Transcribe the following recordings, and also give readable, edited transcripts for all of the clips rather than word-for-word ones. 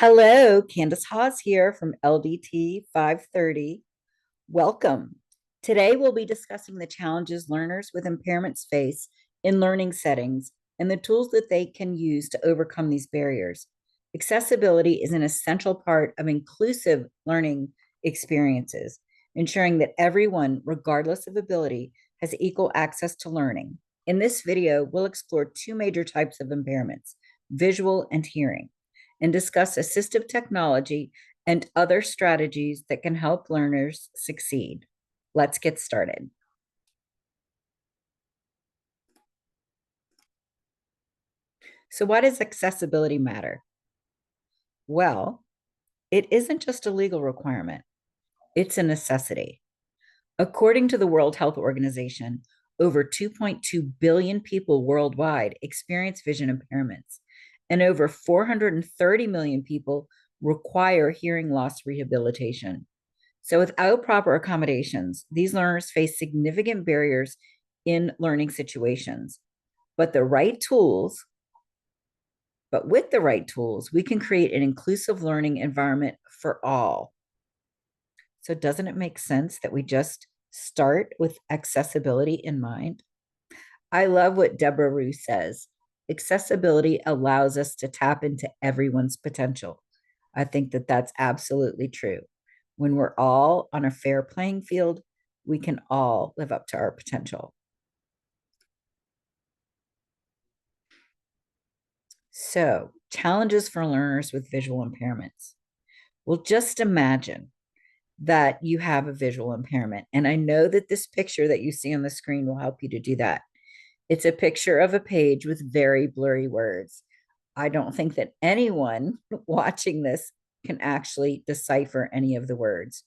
Hello, Candace Hawes here from LDT 530. Welcome. Today we'll be discussing the challenges learners with impairments face in learning settings and the tools that they can use to overcome these barriers. Accessibility is an essential part of inclusive learning experiences, ensuring that everyone, regardless of ability, has equal access to learning. In this video, we'll explore two major types of impairments, visual and hearing, and discuss assistive technology and other strategies that can help learners succeed. Let's get started. So, why does accessibility matter? Well, it isn't just a legal requirement, it's a necessity. According to the World Health Organization, over 2.2 billion people worldwide experience vision impairments, and over 430 million people require hearing loss rehabilitation. So, without proper accommodations, these learners face significant barriers in learning situations. But the right tools, but with the right tools, we can create an inclusive learning environment for all. So, doesn't it make sense that we just start with accessibility in mind? I love what Deborah Rue says. Accessibility allows us to tap into everyone's potential. I think that that's absolutely true. When we're all on a fair playing field, we can all live up to our potential. So, challenges for learners with visual impairments. Well, just imagine that you have a visual impairment. And I know that this picture that you see on the screen will help you to do that. It's a picture of a page with very blurry words. I don't think that anyone watching this can actually decipher any of the words.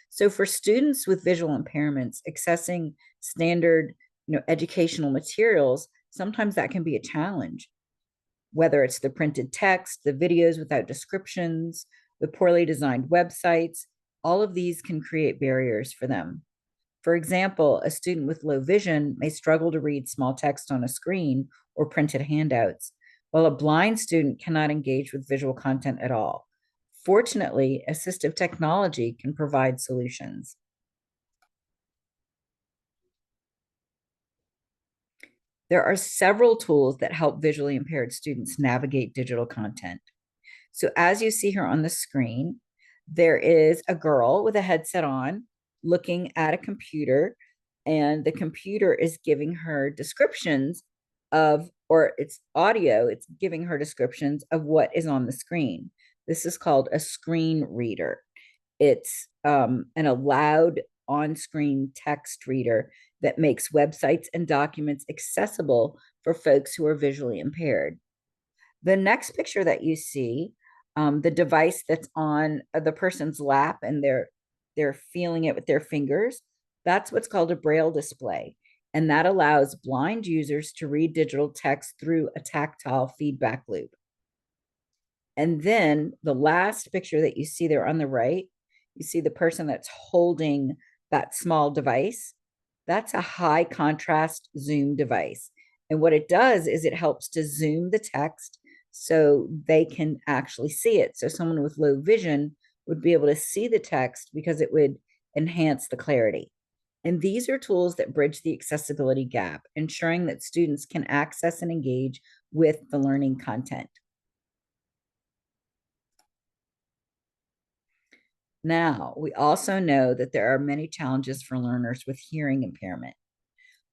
So for students with visual impairments, accessing standard, educational materials, sometimes that can be a challenge, whether it's the printed text, the videos without descriptions, the poorly designed websites, all of these can create barriers for them. For example, a student with low vision may struggle to read small text on a screen or printed handouts, while a blind student cannot engage with visual content at all. Fortunately, assistive technology can provide solutions. There are several tools that help visually impaired students navigate digital content. So, as you see here on the screen, there is a girl with a headset on looking at a computer, and the computer is giving her descriptions of, or it's audio, it's giving her descriptions of what is on the screen. This is called a screen reader. It's an allowed on screen text reader that makes websites and documents accessible for folks who are visually impaired. The next picture that you see, the device that's on the person's lap and they're feeling it with their fingers, that's what's called a braille display. And that allows blind users to read digital text through a tactile feedback loop. And then the last picture that you see there on the right, you see the person that's holding that small device. That's a high contrast zoom device. And what it does is it helps to zoom the text so they can actually see it. So someone with low vision would be able to see the text because it would enhance the clarity. And these are tools that bridge the accessibility gap, ensuring that students can access and engage with the learning content. Now, we also know that there are many challenges for learners with hearing impairment.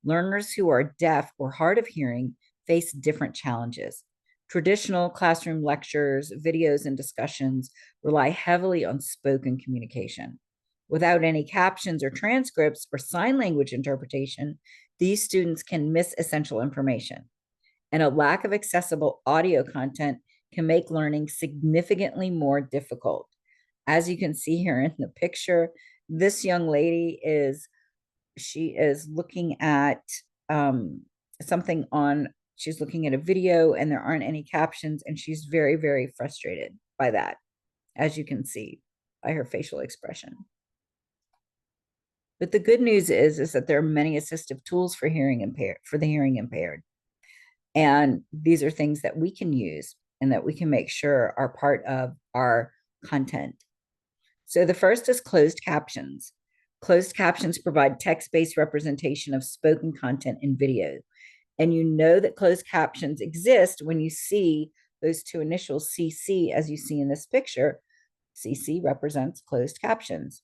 Learners who are deaf or hard of hearing face different challenges. Traditional classroom lectures, videos, and discussions rely heavily on spoken communication. Without any captions or transcripts or sign language interpretation, these students can miss essential information. And a lack of accessible audio content can make learning significantly more difficult. As you can see here in the picture, this young lady she is looking at something on, she's looking at a video and there aren't any captions, and she's very, very frustrated by that, as you can see by her facial expression. But the good news is that there are many assistive tools for the hearing impaired. And these are things that we can use and that we can make sure are part of our content. So the first is closed captions. Closed captions provide text-based representation of spoken content in video. And you know that closed captions exist when you see those two initials CC, as you see in this picture. CC represents closed captions.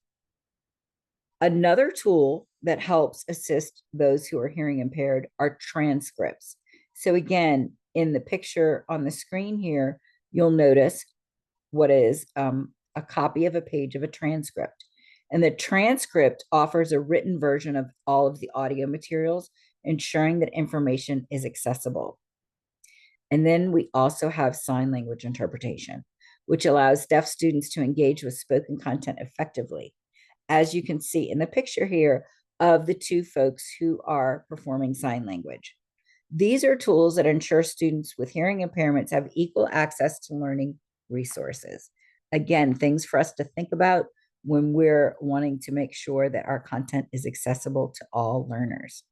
Another tool that helps assist those who are hearing impaired are transcripts. So again, in the picture on the screen here, you'll notice what is a copy of a page of a transcript. And the transcript offers a written version of all of the audio materials, ensuring that information is accessible. And then we also have sign language interpretation, which allows deaf students to engage with spoken content effectively, as you can see in the picture here of the two folks who are performing sign language. These are tools that ensure students with hearing impairments have equal access to learning resources. Again, things for us to think about when we're wanting to make sure that our content is accessible to all learners.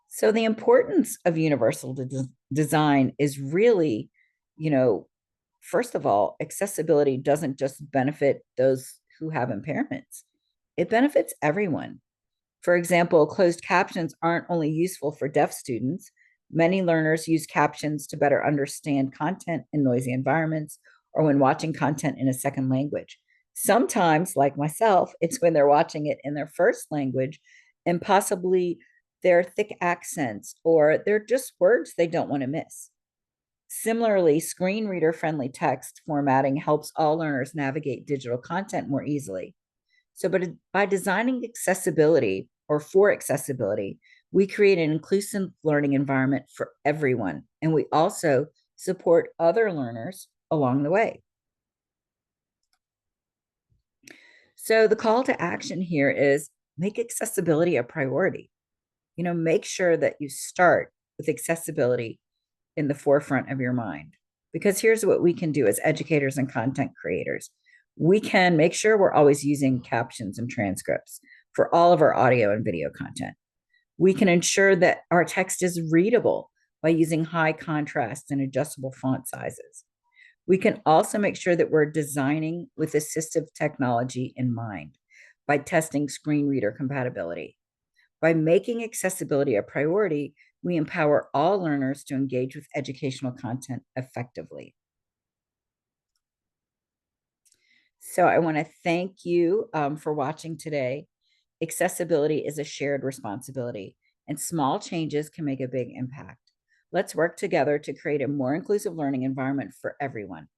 So the importance of universal design is really, first of all, accessibility doesn't just benefit those who have impairments. It benefits everyone. For example, closed captions aren't only useful for deaf students. Many learners use captions to better understand content in noisy environments or when watching content in a second language. Sometimes, like myself, it's when they're watching it in their first language and possibly their thick accents or they're just words they don't want to miss. Similarly, screen reader friendly text formatting helps all learners navigate digital content more easily. So, but by designing accessibility or for accessibility, we create an inclusive learning environment for everyone. And we also support other learners along the way. So the call to action here is make accessibility a priority. Make sure that you start with accessibility in the forefront of your mind. Because here's what we can do as educators and content creators. We can make sure we're always using captions and transcripts for all of our audio and video content. We can ensure that our text is readable by using high contrast and adjustable font sizes. We can also make sure that we're designing with assistive technology in mind by testing screen reader compatibility. By making accessibility a priority, we empower all learners to engage with educational content effectively. So I want to thank you for watching today. Accessibility is a shared responsibility, and small changes can make a big impact. Let's work together to create a more inclusive learning environment for everyone.